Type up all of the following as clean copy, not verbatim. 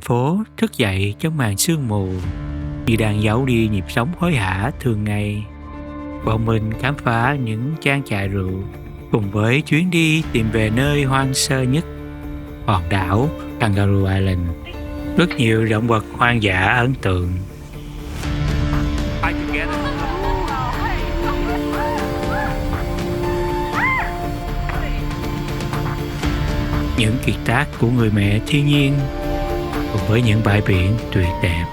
phố thức dậy trong màn sương mù, như đang giấu đi nhịp sống hối hả thường ngày. Bọn mình khám phá những trang trại rượu, cùng với chuyến đi tìm về nơi hoang sơ nhất, hòn đảo Kangaroo Island. Rất nhiều động vật hoang dã ấn tượng. Những kiệt tác của người mẹ thiên nhiên, cùng với những bãi biển tuyệt đẹp.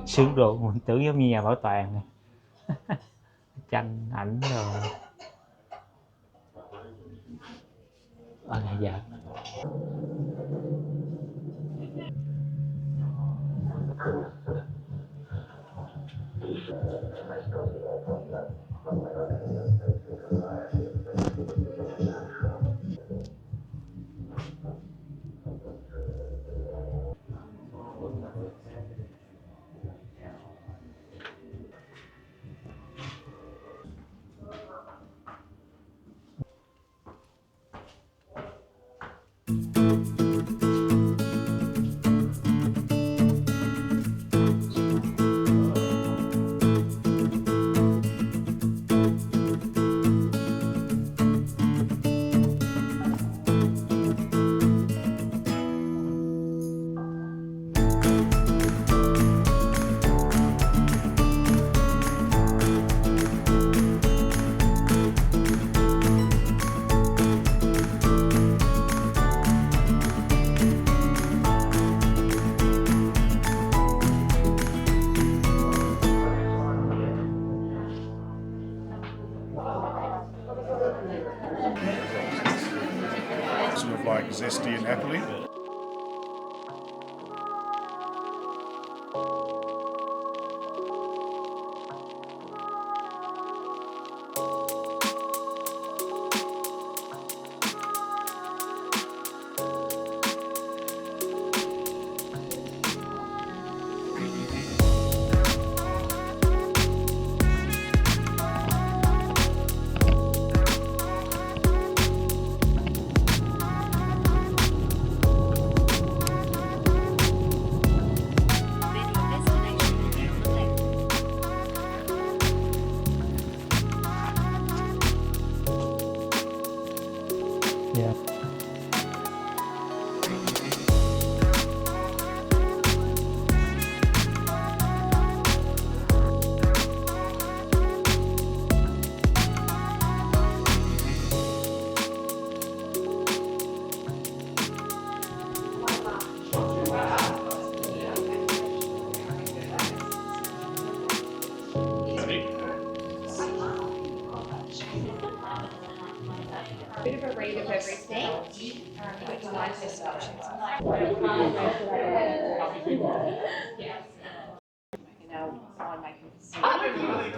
Sướng độ mình tưởng giống như nhà bảo tàng này. Tranh ảnh rồi. Dạ. zesty and happily. Dạ. Bit of a read of everything. Which life instructions.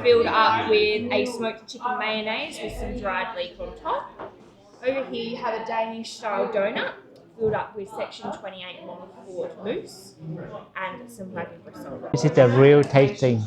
Filled up with a smoked chicken mayonnaise with some dried leek on top. Over here you have a Danish style donut filled up with section 28 Montfort mousse and some wagon risotto. This is the real tasting.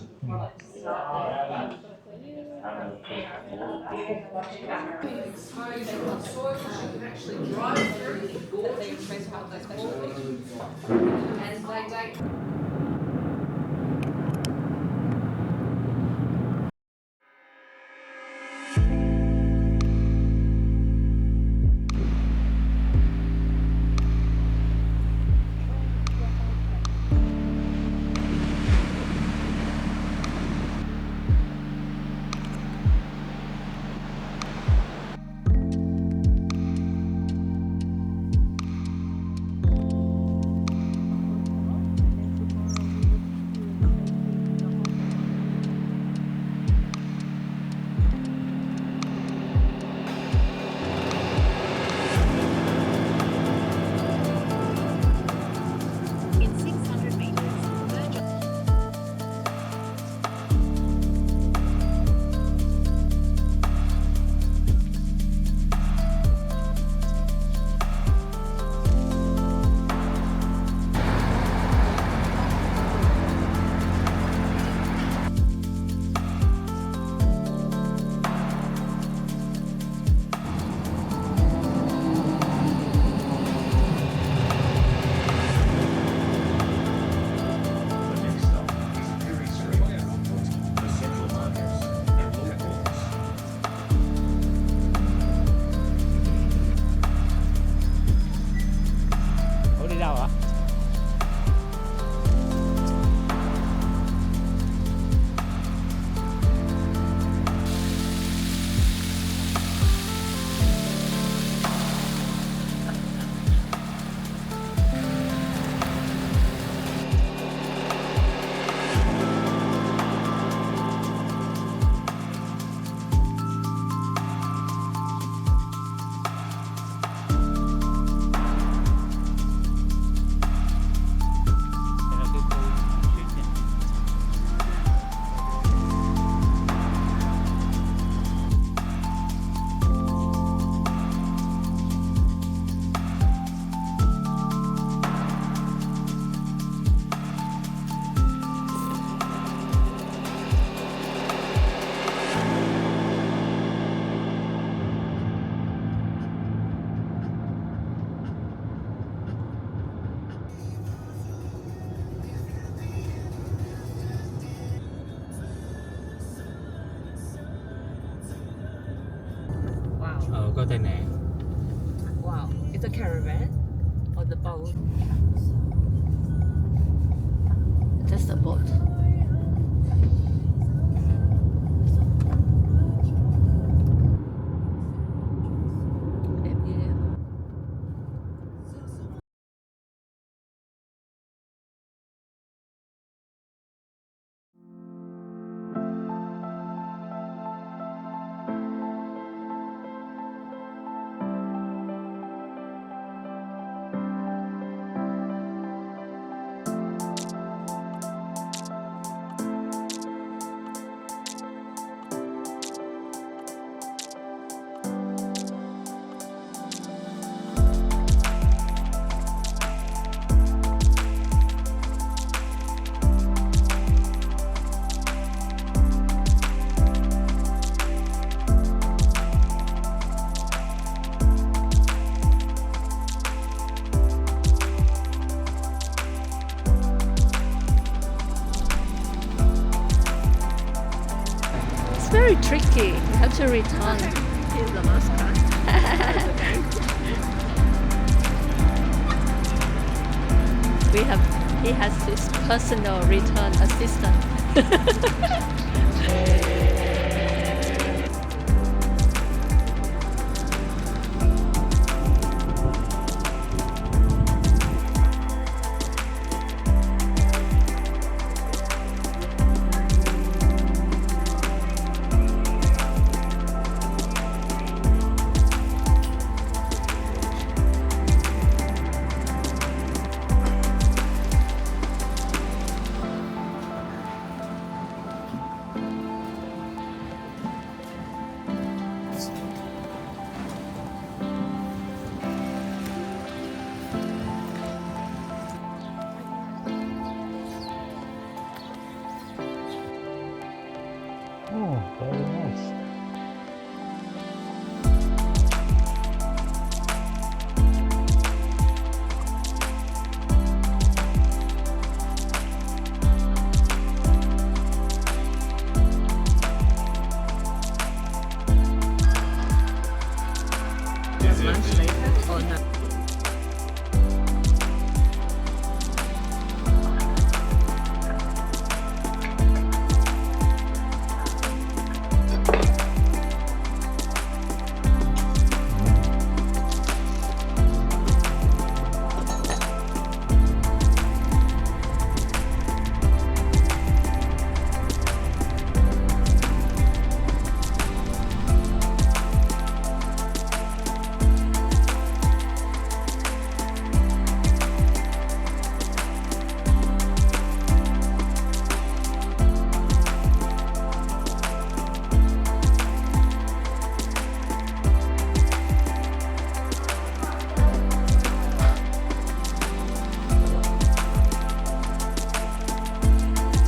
In 600 meters, merge on Ủa đi đâu hả? Wow. Có tai nạn. Wow. It's a caravan or the boat? That's the boat. Đẹp ghê. It's very tricky. You have to return. He's the mascot. He has his personal return assistant. Oh, very nice. Lunch later or not?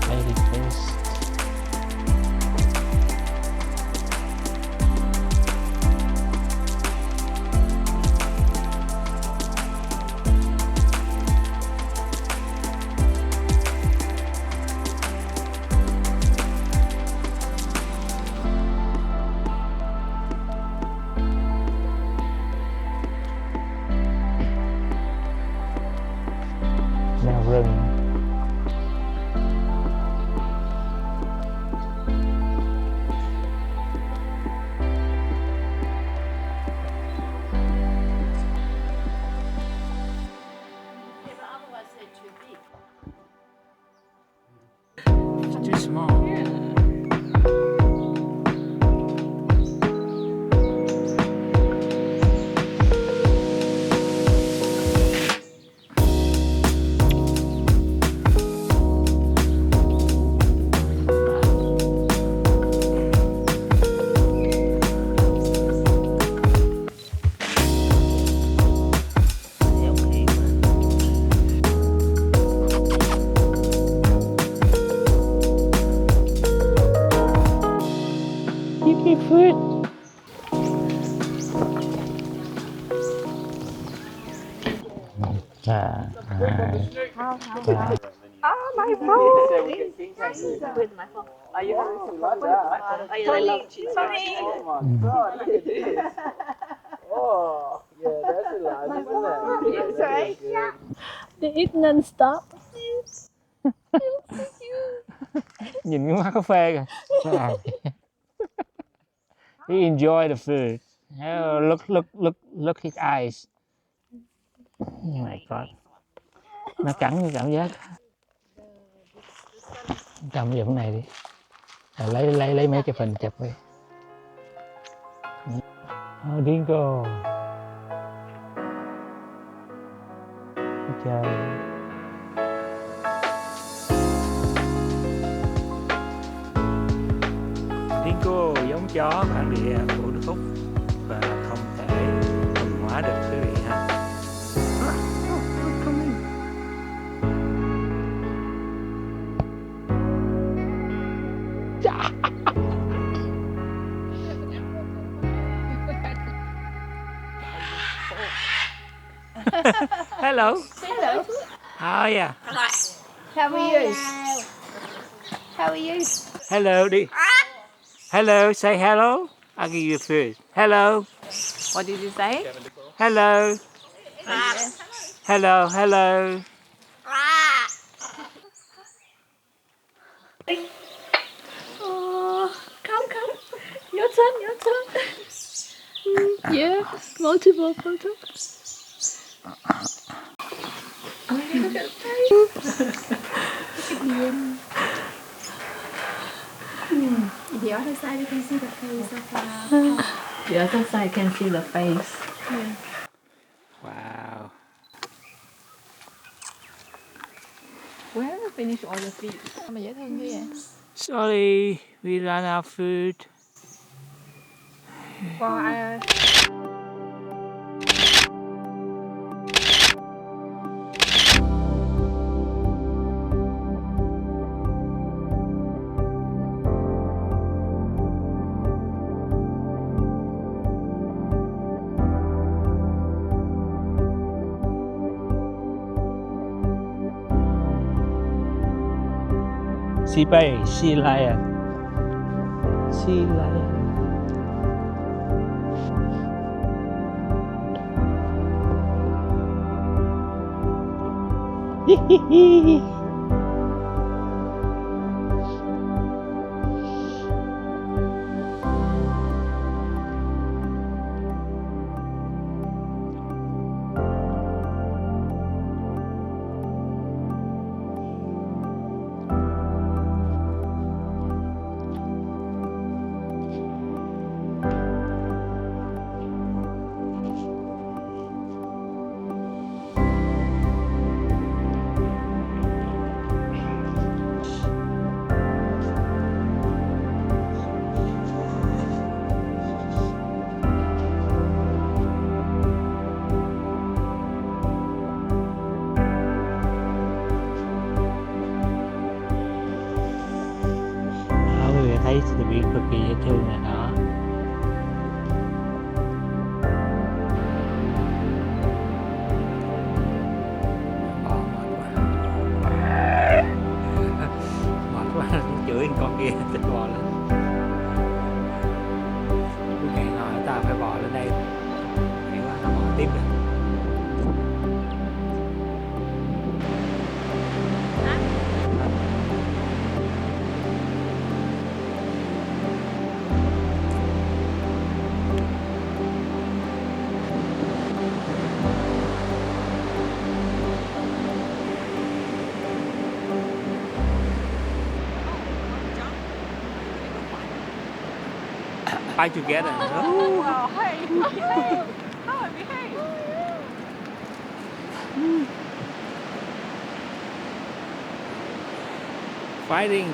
Lady first. Now rừng. It's too small. You keep food. With my phone. Are you having some fun with that? I love cheese. Oh my god, look at this. Oh, yeah, that's a lot, isn't it? It's right. Yeah. They eat non-stop. Nhìn cái má cà phê kìa. He enjoy the food. Oh, look his eyes. Oh my god. Nó cắn cái cảm giác. Cầm giùm này đi. Rồi lấy mấy cái phần chụp đi. Oh, Dingo. Chơi. Dingo giống chó bản địa của nước Úc và không thể thuần hóa được quý vị ha. Hello. Hello. How are you? How are you? How are you? Hello đi. Hello, say hello. I'll give you food. Hello, What did you say? hello, hello, hello. Oh, come. Your turn. Yeah, multiple photos. Oh, look at the face. The other side you can see the face of The other side can see the face. Wow. We haven't finished all the feet. Mà dễ thương thế vậy? Sorry, we ran out of food. Well, Xí bay, xí lai à. Xí lai à. Đó, quý vị thấy sự biển cực kỳ dễ thương nè đó. Mệt quá, nó chửi con kia thích bò lên. Cứ hẹn hỏi ta phải bò lên đây. Hay quá, nó bò tiếp rồi. Fight together. Wow, hey, behave. Oh, behave. Fighting.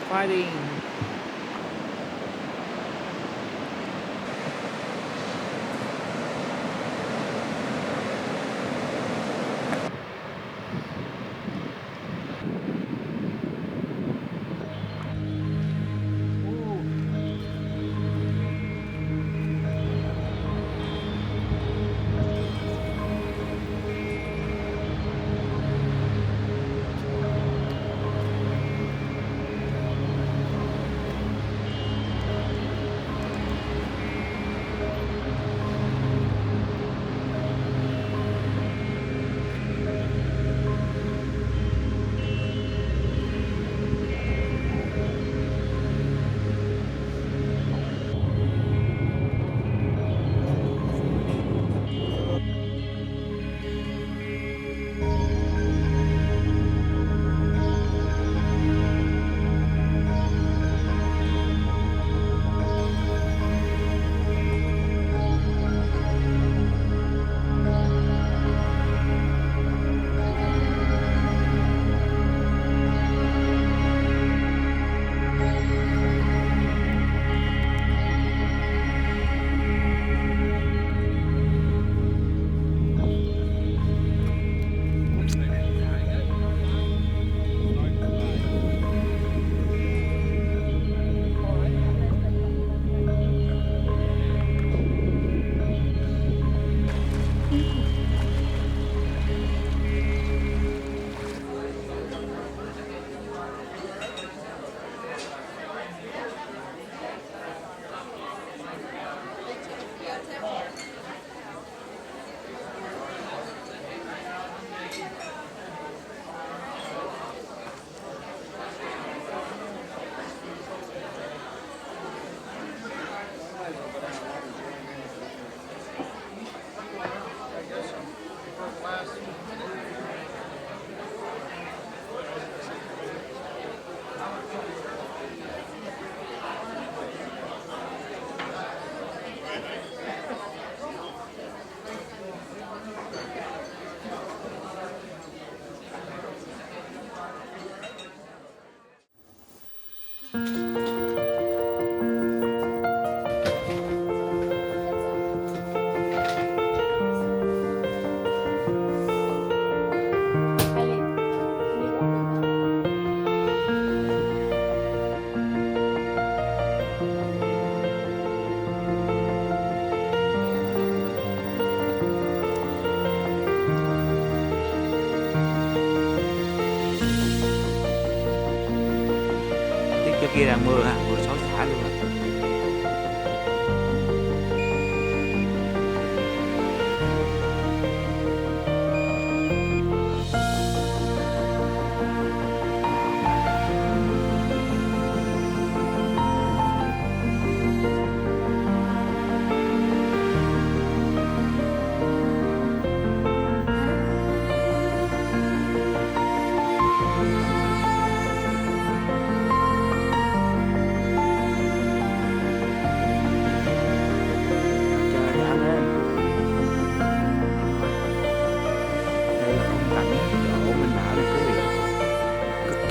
kia đang mưa ha, mưa xối xả luôn rồi.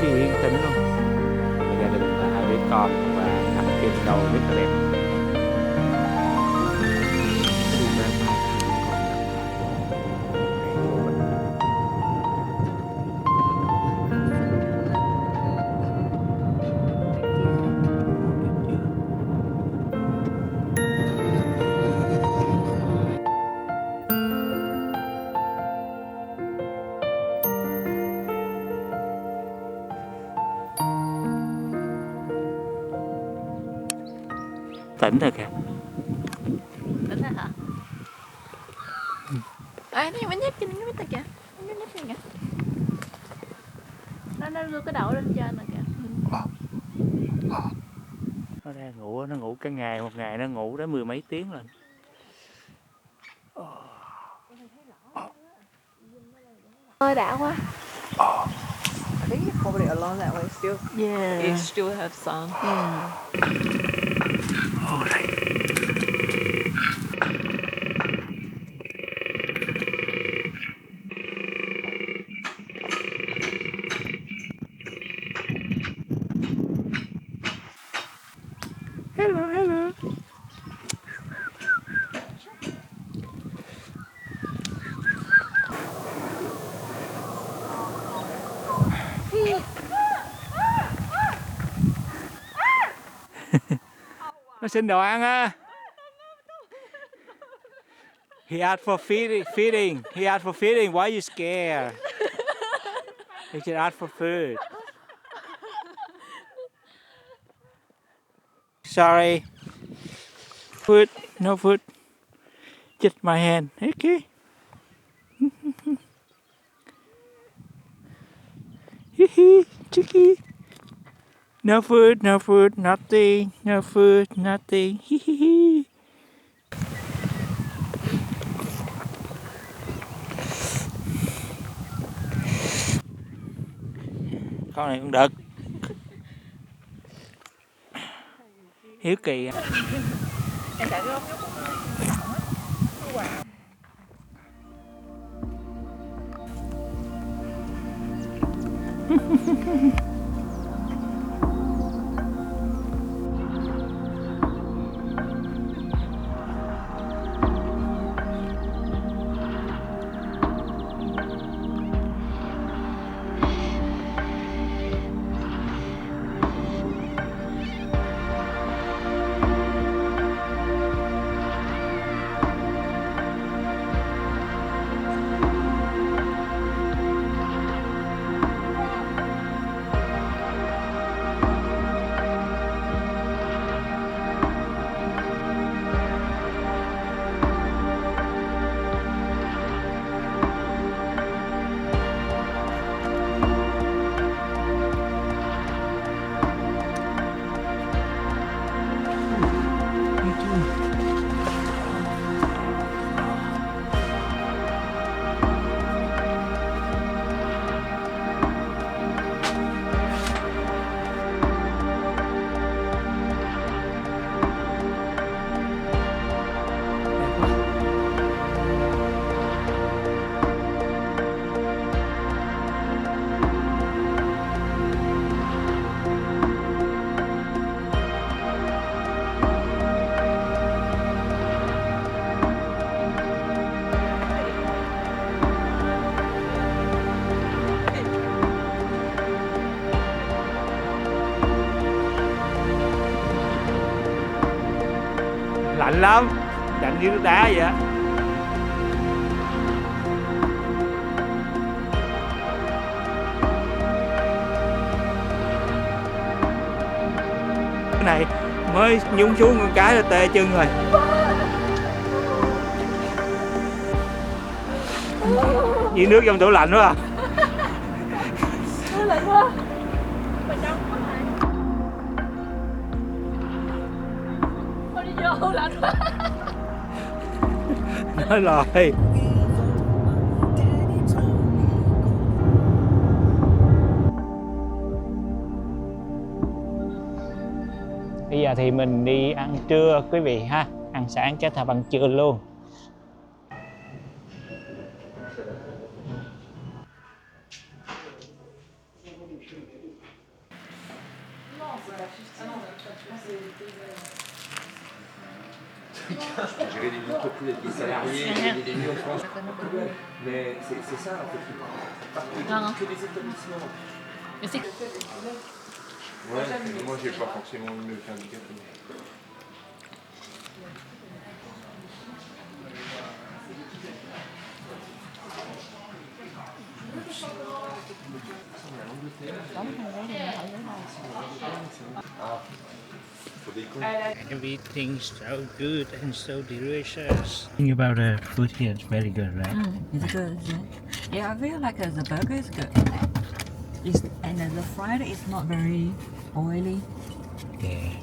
Yên tĩnh luôn. Gia đình là 2 đứa con và thằng kia đầu rất là đẹp. Tỉnh rồi kìa. Tỉnh rồi hả? Nó vẫn nhét trên cái mít kìa. Nó nhét kìa. Nó đưa cái đầu lên trên rồi kìa. Nó đang ngủ, nó ngủ cả ngày, một ngày nó ngủ đến 10 mấy tiếng rồi. Ôi đã quá. I think it's probably along that way still. Yeah. It still have sun. Hello, hello. Nó xin đồ ăn á. He asked for feeding. He asked for feeding. Why are you scared? He should ask for food. Sorry. Food. No food. Just my hand. Okay. Chicky. No food, no food, nothing. No food, nothing. Con này con đực. Hiếu kỳ. Lạnh lắm, lạnh như nước đá vậy á. Cái này mới nhúng xuống một cái là tê chân rồi. Như nước trong tủ lạnh quá à. Thôi đi vô lạnh quá. Nói rồi. Bây giờ thì mình đi ăn trưa quý vị ha. Ăn sáng kết hợp ăn trưa luôn. Gérer des entreprises avec des salariés, des millions de francs. Mais c'est ça en fait. Pas que des établissements. Mais c'est Ouais, mais moi j'ai pas forcément eu le handicapé. Everything's so good and so delicious. Think about the food here, it's very good, right? It's good. Yeah, I feel like the burger is good. And the fried is not very oily. Yeah.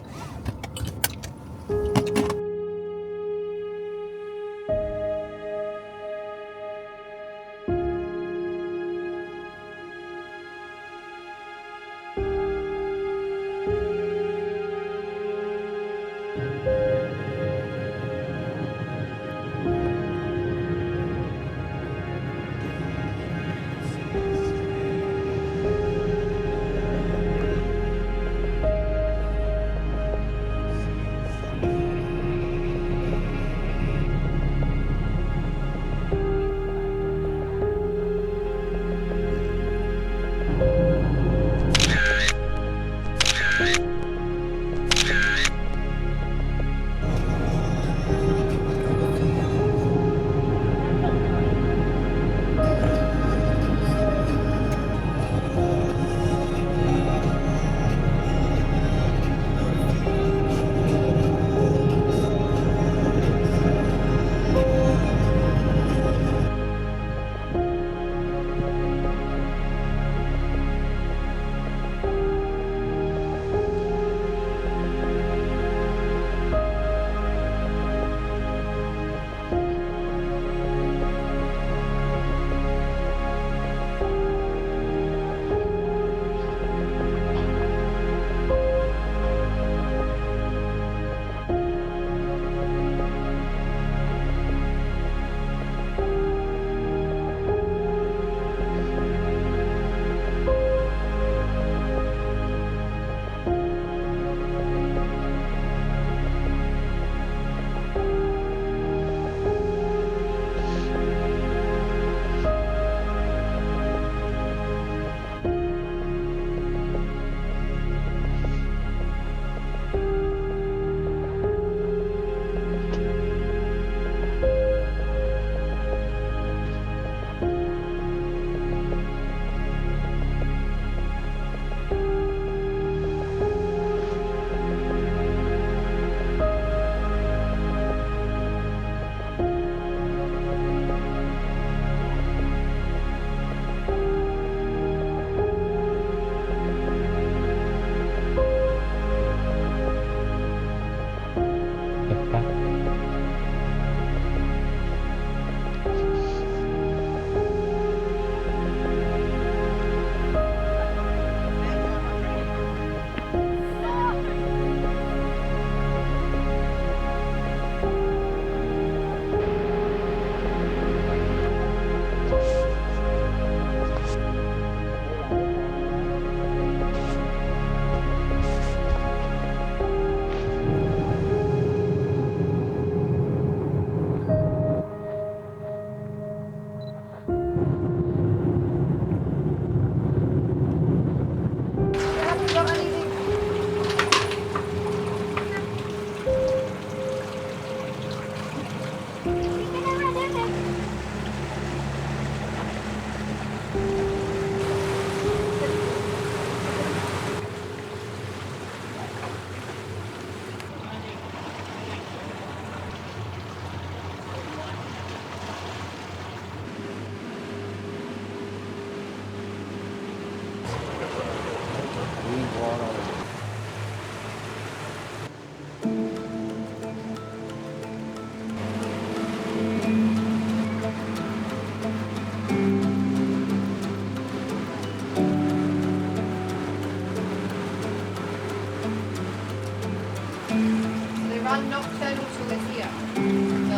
one nocturnal tour here. So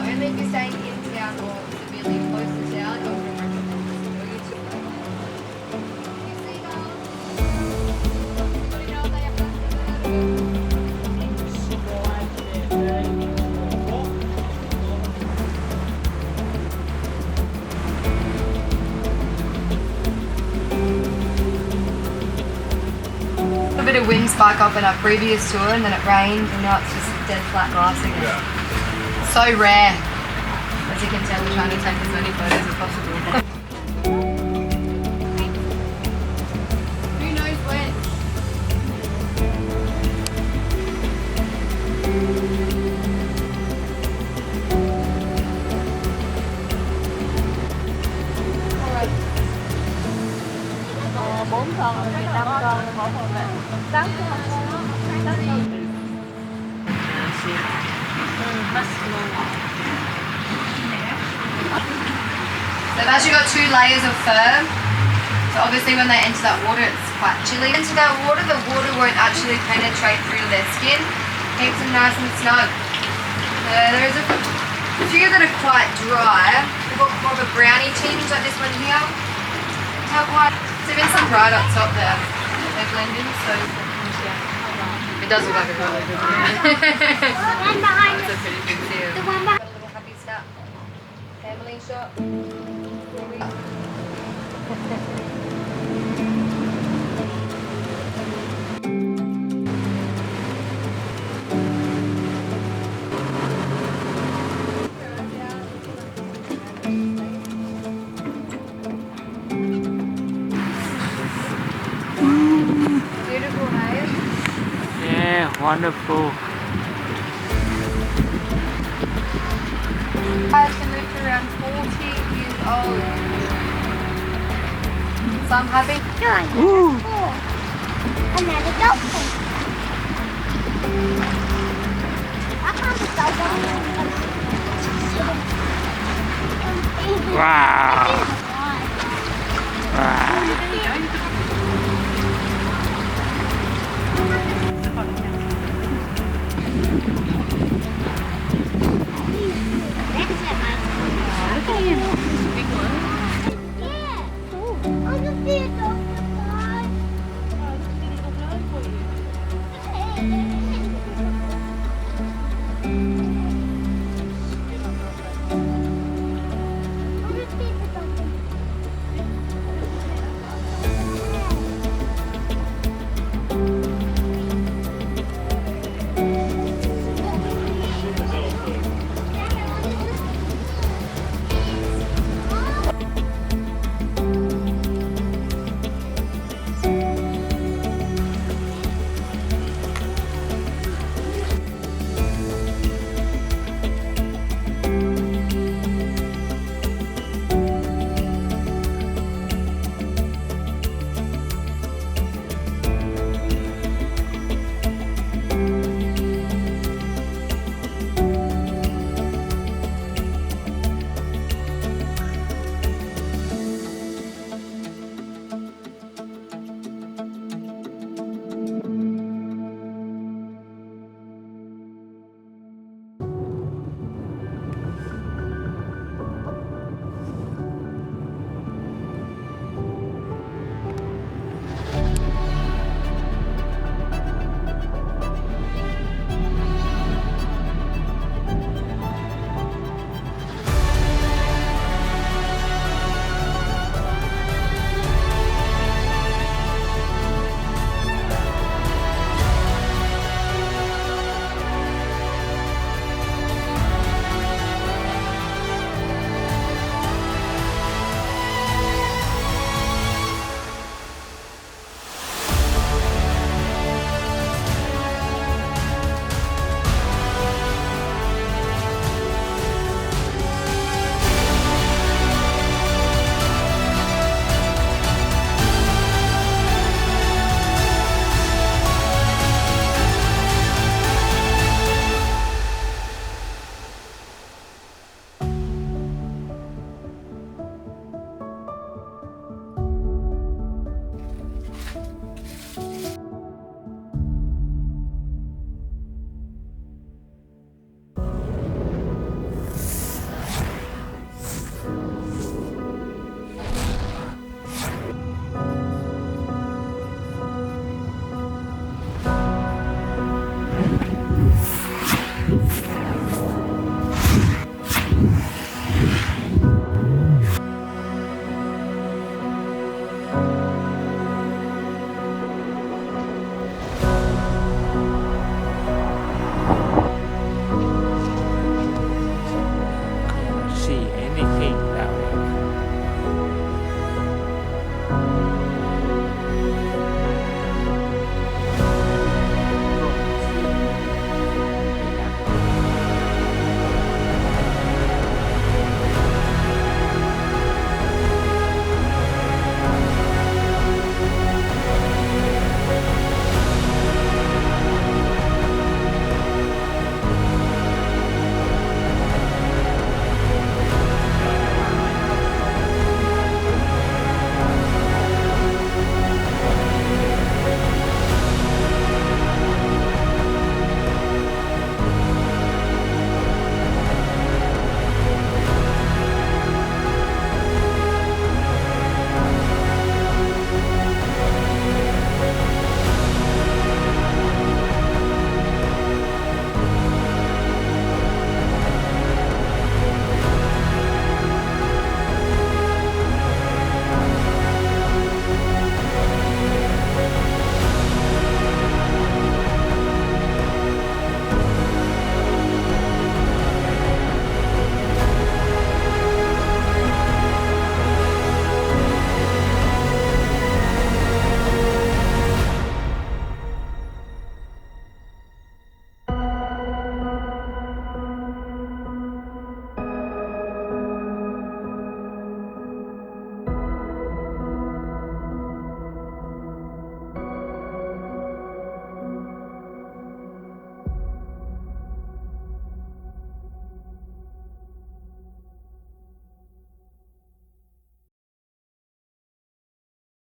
only if you're staying in town or severely close to town, I would recommend you to. You see a bit of wind spike up in our previous tour and then it rained and now it's just dead flat glass again. So rare. As you can tell, we're trying to take as many photos as possible. Who knows when? Alright. 4 con, 5 con, mỗi một bạn. 8 con. 8 con. They've actually got 2 layers of fur. So obviously when they enter that water, it's quite chilly. Into that water, the water won't actually penetrate through to their skin. Keeps them nice and snug. There is a few that are quite dry. They've got more of a brownie tinge like this one here. How quite. There's even some dried up top there. They blend in, so it does look like a really good deal. That's a pretty big deal. Got a little happy snap. Family shot. Beautiful, hey? Yeah, wonderful. Guys can live to around 40 years old. So I'm happy. Another dolphin. I can't just go Wow. Wow.